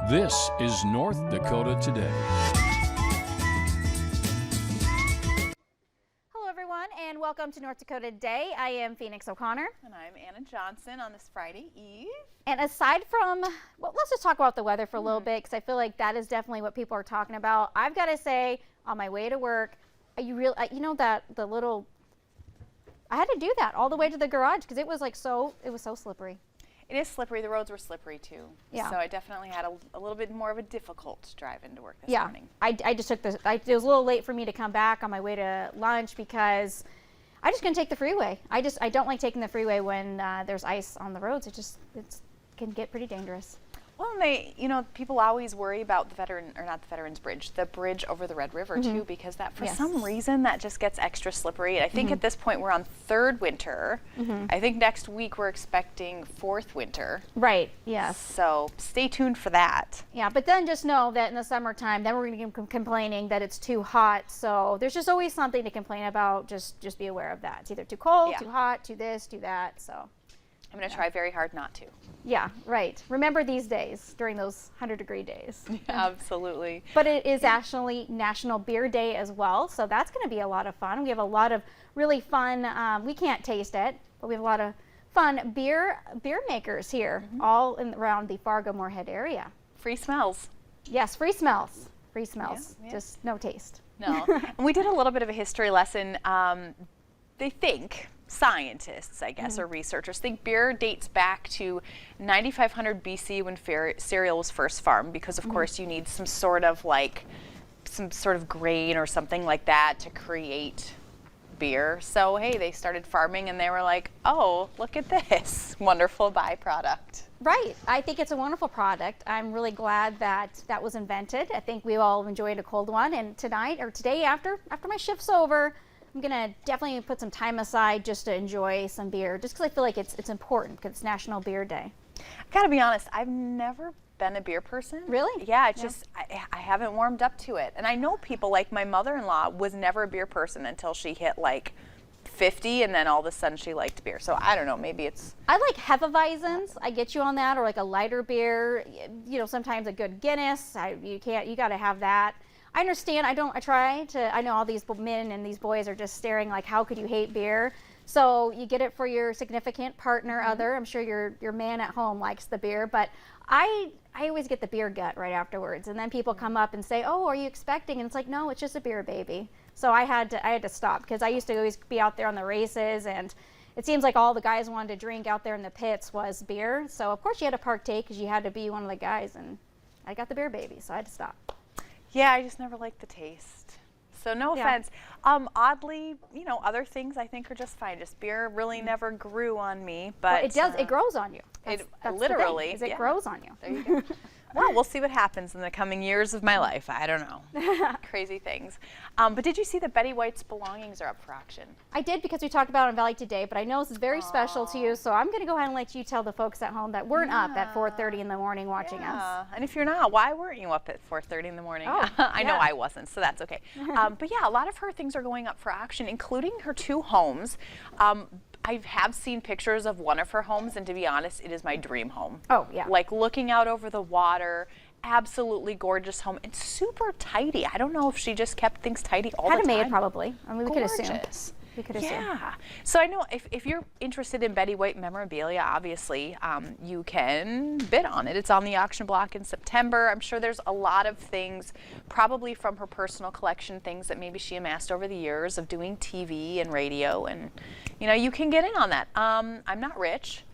This is North Dakota Today. Hello everyone and welcome to North Dakota Today. I am Phoenix O'Connor. And I'm Anna Johnson on this Friday Eve. And aside from, well, let's just talk about the weather for a little bit because I feel like that is definitely what people are talking about. I've got to say, on my way to work, you know that the little, I had to do that all the way to the garage because it was like it was so slippery. It is slippery. The roads were slippery too. Yeah. So I definitely had a little bit more of a difficult drive into work this morning. I just took it was a little late for me to come back on my way to lunch because I just couldn't take the freeway. I don't like taking the freeway when there's ice on the roads. It can get pretty dangerous. Well, and people always worry about the bridge over the Red River too, because that for some reason that just gets extra slippery. I think at this point we're on third winter. I think next week we're expecting fourth winter. Right, yes. So stay tuned for that. Yeah, but then just know that in the summertime, then we're going to be complaining that it's too hot. So there's just always something to complain about. Just be aware of that. It's either too cold, too hot, too this, too that. So I'm going to try very hard not to. Yeah, right. Remember these days during those 100-degree days. Absolutely. But it is actually National Beer Day as well, so that's going to be a lot of fun. We have a lot of really fun, we can't taste it, but we have a lot of fun beer makers here, all around the Fargo-Moorhead area. Free smells. Yes, free smells. Free smells, just no taste. No. And we did a little bit of a history lesson. They think, scientists, I guess, or researchers think beer dates back to 9500 BC when cereal was first farmed, because of course you need some sort of grain or something like that to create beer. So hey, they started farming and they were like, oh, look at this wonderful byproduct. Right. I think it's a wonderful product. I'm really glad that was invented. I think we all enjoyed a cold one, and tonight or today after my shift's over, I'm gonna definitely put some time aside just to enjoy some beer, just because I feel like it's important because it's National Beer Day. I gotta be honest, I've never been a beer person. Really? Yeah, it's just I haven't warmed up to it. And I know people like my mother-in-law was never a beer person until she hit like 50, and then all of a sudden she liked beer. So I don't know, maybe it's... I like Hefeweizens. I get you on that, or like a lighter beer. You know, sometimes a good Guinness. You gotta have that. I understand. I know all these men and these boys are just staring like, how could you hate beer? So you get it for your significant partner, other. I'm sure your man at home likes the beer, but I always get the beer gut right afterwards. And then people come up and say, oh, are you expecting? And it's like, no, it's just a beer, baby. So I had to stop, because I used to always be out there on the races, and it seems like all the guys wanted to drink out there in the pits was beer. So of course you had to partake because you had to be one of the guys, and I got the beer, baby, so I had to stop. Yeah, I just never liked the taste. So no offense. Oddly, other things I think are just fine. Just beer really never grew on me, but it grows on you. That's literally, the thing, it grows on you. There you go. Well, we'll see what happens in the coming years of my life. I don't know. Crazy things. But did you see that Betty White's belongings are up for auction? I did, because we talked about it on Valley Today, but I know this is very special to you, so I'm going to go ahead and let you tell the folks at home that weren't up at 4:30 in the morning watching us. And if you're not, why weren't you up at 4:30 in the morning? Oh, I know I wasn't, so that's okay. But yeah, a lot of her things are going up for auction, including her 2 homes. I have seen pictures of one of her homes, and to be honest, it is my dream home. Oh, yeah. Like looking out over the water, absolutely gorgeous home, and super tidy. I don't know if she just kept things tidy all the time. Handmade, probably. I mean, we could assume. We could assume. Yeah. So I know if you're interested in Betty White memorabilia, obviously, you can bid on it. It's on the auction block in September. I'm sure there's a lot of things, probably from her personal collection, things that maybe she amassed over the years of doing TV and radio, and you can get in on that. I'm not rich,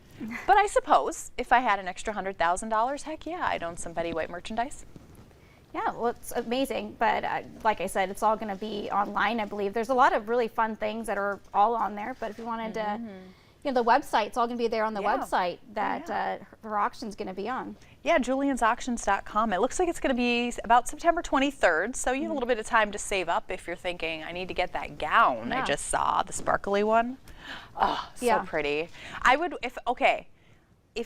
but I suppose if I had an extra $100,000, heck yeah, I'd own some Betty White merchandise. Yeah, well, it's amazing, but like I said, it's all going to be online, I believe. There's a lot of really fun things that are all on there, but if you wanted to, the website, it's all going to be there on the website that her auction's going to be on. Yeah, juliansauctions.com. It looks like it's going to be about September 23rd, so you have a little bit of time to save up if you're thinking, I need to get that gown I just saw, the sparkly one. Oh, so pretty. I would, if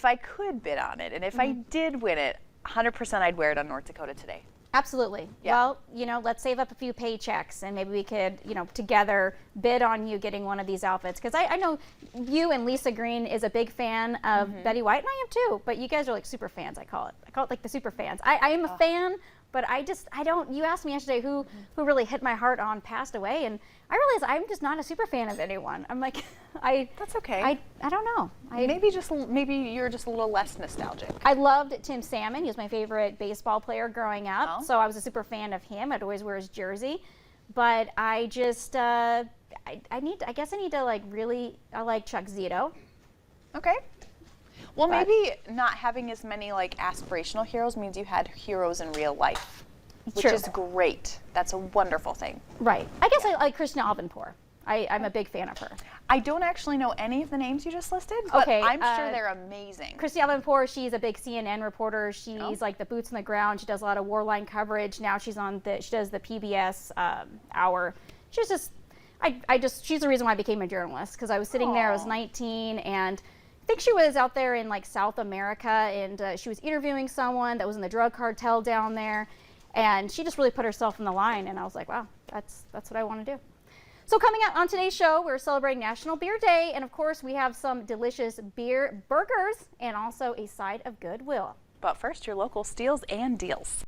I could bid on it, and if I did win it, 100% I'd wear it on North Dakota Today. Absolutely. Yeah. Well, let's save up a few paychecks and maybe we could, together bid on you getting one of these outfits. Because I know you and Lisa Green is a big fan of Betty White, and I am too. But you guys are like super fans, I call it. I call it like the super fans. I am a fan, but I don't, you asked me yesterday who really hit my heart on passed away, and I realized I'm just not a super fan of anyone. I'm like, That's okay. I don't know. Maybe you're just a little less nostalgic. I loved Tim Salmon. He was my favorite baseball player growing up, Oh. so I was a super fan of him. I'd always wear his jersey, but I just I guess I need to I like Chuck Zito. Okay. Well, But- maybe not having as many like aspirational heroes means you had heroes in real life, which True. is great. That's a wonderful thing. Right. I guess I like Krishna Albanpur. I'm a big fan of her. I don't actually know any of the names you just listed, but Okay, I'm sure they're amazing. Krishna Albanpur, she's a big CNN reporter. She's like the boots on the ground. She does a lot of warline coverage. Now she does the PBS hour. She's just, she's the reason why I became a journalist, because I was sitting there, I was 19, and I think she was out there in like South America, and she was interviewing someone that was in the drug cartel down there, and she just really put herself in the line, and I was like, wow, that's what I want to do. So coming up on today's show, we're celebrating National Beer Day, and of course we have some delicious beer burgers and also a side of Goodwill. But first, your local steals and deals.